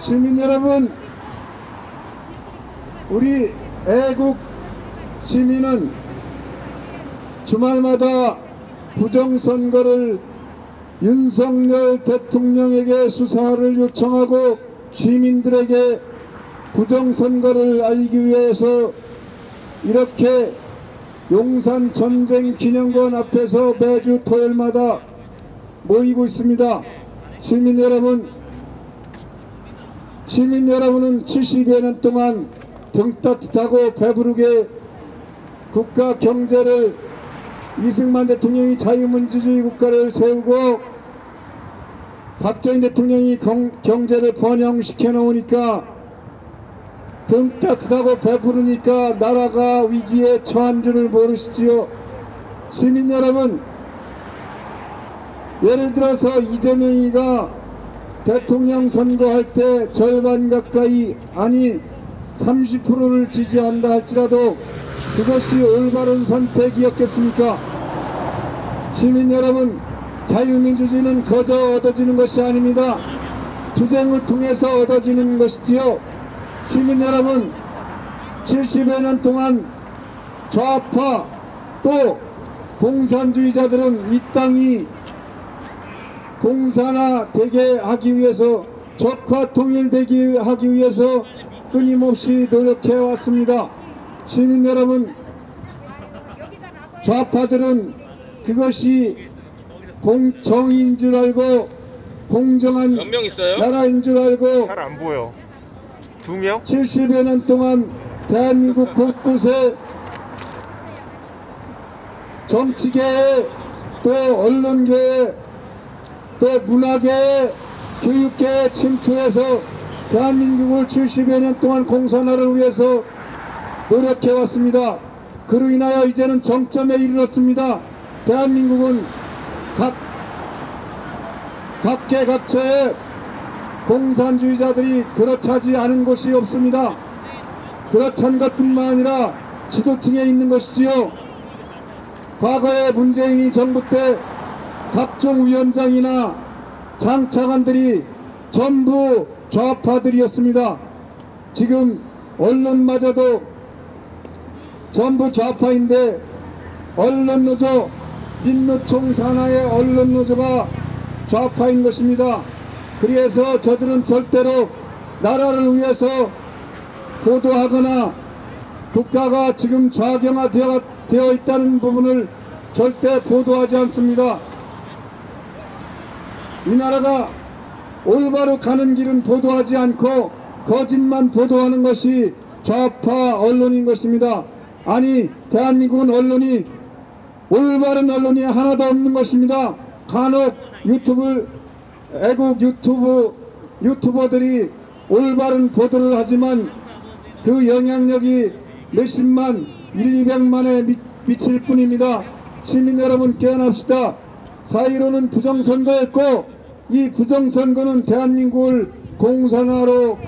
시민 여러분, 우리 애국 시민은 주말마다 부정선거를 윤석열 대통령에게 수사를 요청하고 시민들에게 부정선거를 알기 위해서 이렇게 용산 전쟁기념관 앞에서 매주 토요일마다 모이고 있습니다. 시민 여러분은 70여 년 동안 등 따뜻하고 배부르게 국가 경제를 이승만 대통령이 자유민주주의 국가를 세우고 박정희 대통령이 경제를 번영시켜 놓으니까 등 따뜻하고 배부르니까 나라가 위기에 처한 줄을 모르시지요. 시민 여러분, 예를 들어서 이재명이가 대통령 선거할 때 절반 가까이, 아니 30%를 지지한다 할지라도 그것이 올바른 선택이었겠습니까? 시민 여러분, 자유민주주의는 거저 얻어지는 것이 아닙니다. 투쟁을 통해서 얻어지는 것이지요. 시민 여러분, 70여 년 동안 좌파 또 공산주의자들은 이 땅이 공산화되게 하기 위해서, 적화 통일되게 하기 위해서 끊임없이 노력해 왔습니다. 시민 여러분, 좌파들은 그것이 정의인 줄 알고 공정한 나라인 줄 알고 잘 안 보여. 2명? 70여 년 동안 대한민국 곳곳에 정치계에 또 언론계에 또 문화계에 교육계에 침투해서 대한민국을 70여 년 동안 공산화를 위해서 노력해왔습니다. 그로 인하여 이제는 정점에 이르렀습니다. 대한민국은 각계각처에 공산주의자들이 들어차지 않은 곳이 없습니다. 들어찬 것뿐만 아니라 지도층에 있는 것이지요. 과거에 문재인이 정부 때 각종 위원장이나 장차관들이 전부 좌파들이었습니다. 지금 언론마저도 전부 좌파인데, 언론노조, 민노총 산하의 언론노조가 좌파인 것입니다. 그래서 저들은 절대로 나라를 위해서 보도하거나 국가가 지금 좌경화되어 있다는 부분을 절대 보도하지 않습니다. 이 나라가 올바로 가는 길은 보도하지 않고 거짓만 보도하는 것이 좌파 언론인 것입니다. 아니, 대한민국은 언론이, 올바른 언론이 하나도 없는 것입니다. 간혹 애국 유튜버들이 올바른 보도를 하지만 그 영향력이 몇십만, 200만에 미칠 뿐입니다. 시민 여러분, 깨어납시다. 4.15는 부정선거였고, 이 부정선거는 대한민국을 공산화로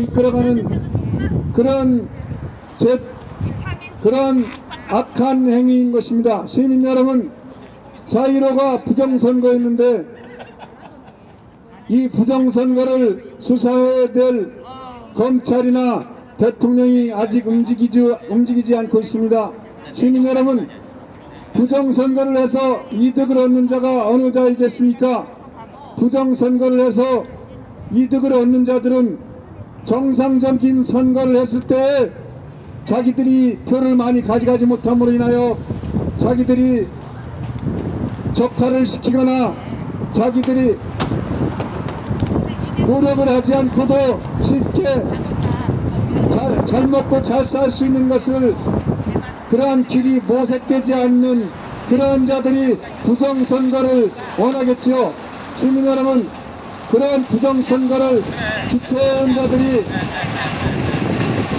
이끌어가는 그런 악한 행위인 것입니다. 시민 여러분, 4.15가 부정선거였는데 이 부정선거를 수사해야 될 검찰이나 대통령이 아직 움직이지 않고 있습니다. 시민 여러분, 부정선거를 해서 이득을 얻는 자가 어느 자이겠습니까? 부정선거를 해서 이득을 얻는 자들은 정상적인 선거를 했을 때 자기들이 표를 많이 가져가지 못함으로 인하여 자기들이 적화를 시키거나 자기들이 노력을 하지 않고도 쉽게 잘 먹고 잘 살 수 있는 것을, 그러한 길이 모색되지 않는 그런 자들이 부정선거를 원하겠지요. 시민 여러분, 그런 부정선거를 주최한 자들이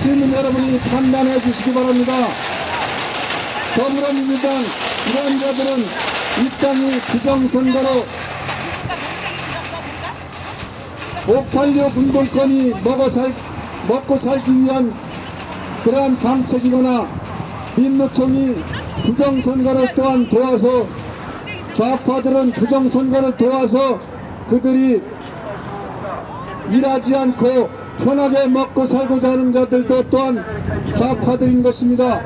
시민 여러분이 판단해 주시기 바랍니다. 더불어민주당 이런 자들은 이 땅이 부정선거로 586 운동권이 먹고 살기 위한 그러한 방책이거나, 민노총이 부정선거를 또한 도와서, 좌파들은 부정선거를 도와서 그들이 일하지 않고 편하게 먹고 살고자 하는 자들도 또한 좌파들인 것입니다.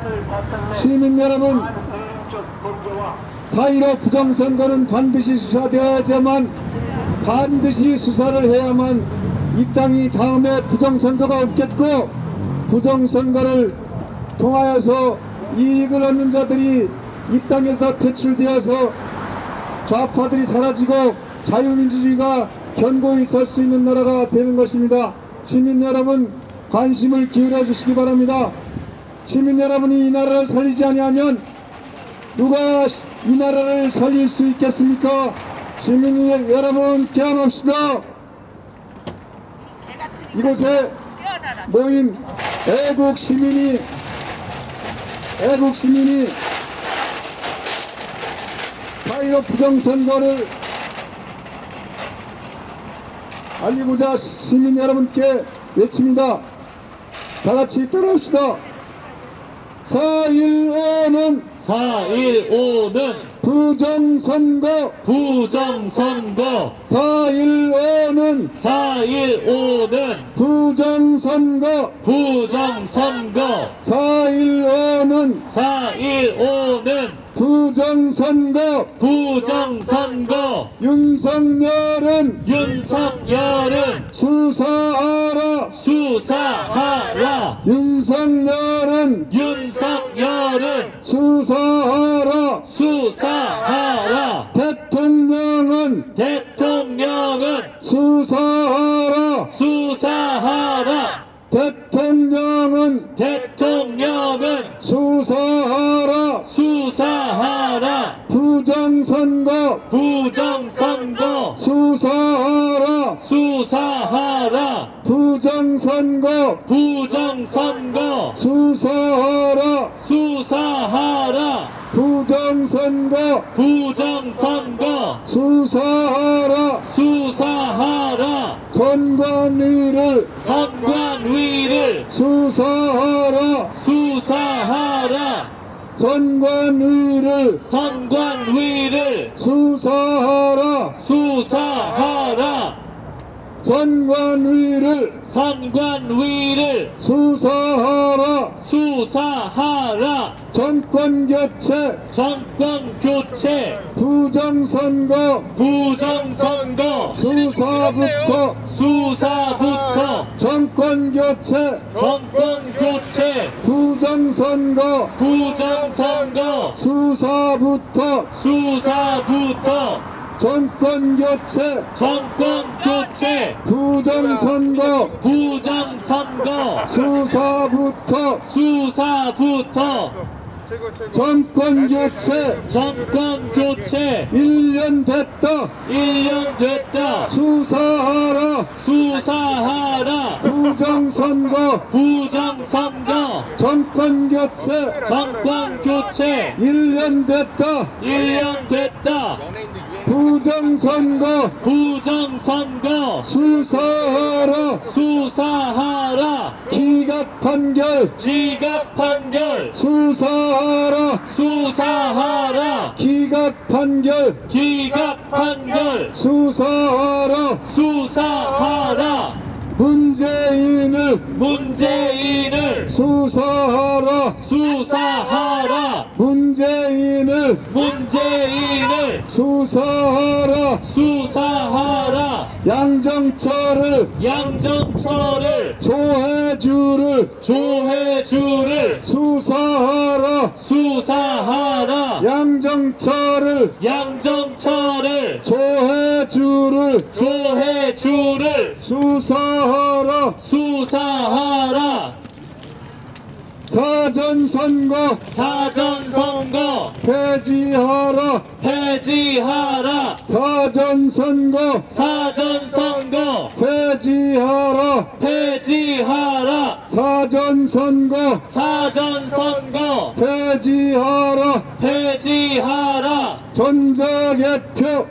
시민 여러분, 4.15 부정선거는 반드시 수사되어야지만 반드시 수사를 해야만 이 땅이 다음에 부정선거가 없겠고, 부정선거를 통하여서 이익을 얻는 자들이 이 땅에서 퇴출되어서 좌파들이 사라지고 자유민주주의가 견고히 설 수 있는 나라가 되는 것입니다. 시민 여러분, 관심을 기울여 주시기 바랍니다. 시민 여러분이 이 나라를 살리지 아니하면 누가 이 나라를 살릴 수 있겠습니까? 시민 여러분, 깨어납시다. 이곳에 모인 애국 시민이 4.15 부정선거를 알리고자 시민 여러분께 외칩니다. 다같이 따라합시다. 4.15는 부정선거. 4.15는 부정선거. 4.15는 부정선거. 윤석열은 수사하라. 윤석열은 수사하라. 대통령은 수사하라. 대통령은 수사하라. 부정선거 수사하라. 부정선거 수사하라. 부정선거 수사하라. 선관위를 수사하라. 선관위를 수사하라. 선관위를 수사하라. 정권교체 부정선거 수사부터 정권교체 부정선거 수사부터 정권교체 부정선거 수사부터 정권교체 1년 됐다. 수사하라. 부정선거 정권교체 1년 됐다. 부정선거 수사하라. 기각판결 수사하라. 기각판결 수사하라. 문재인을 수사하라. 문재인을 수사하라. 양정철을 조해주를 수사하라. 양정철을 조해주를 수사하라. 사전선거 폐지하라. 사전선거 폐지하라. 사전선거 폐지하라. 전자개표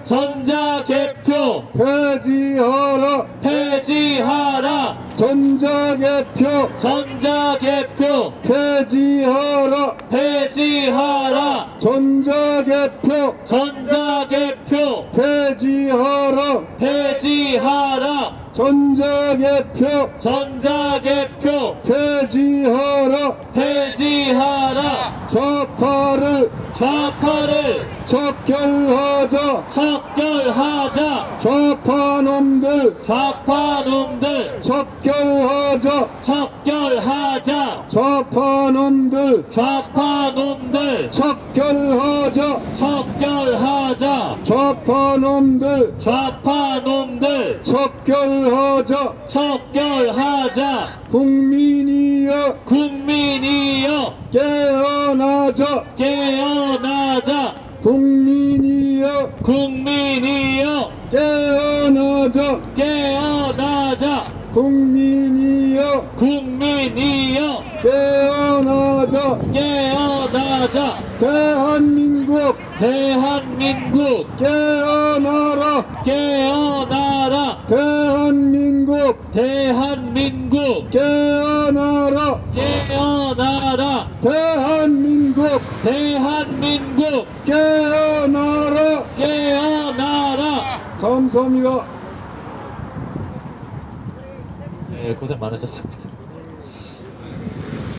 폐지하라. 전자개표 폐지하라. 전자개표 폐지하라. 전자개표 전자개표 폐지하라. 폐지하라. 좌파를 척결하자. 척결하자. 좌파놈들 좌파놈들 척결하자. 척결하자. 좌파놈들 좌파놈들 척결하자. 척결하자. 좌파놈들 좌파놈들 척결하자. 척결하자. 국민이여 국민이여 깨어나자. 깨어나자. 국민이여 국민이여 깨어나자. 깨어나자. 국민이여 국민이여 깨어나자. 깨어나자. 대한민국 대한민국 깨어나라. 깨어나라. 대한민국 대한민국 깨어나라. 깨어나라. 대한민국 대한민국 깨어나라. 깨어나라. 감사합니다. 네, 고생 많으셨습니다.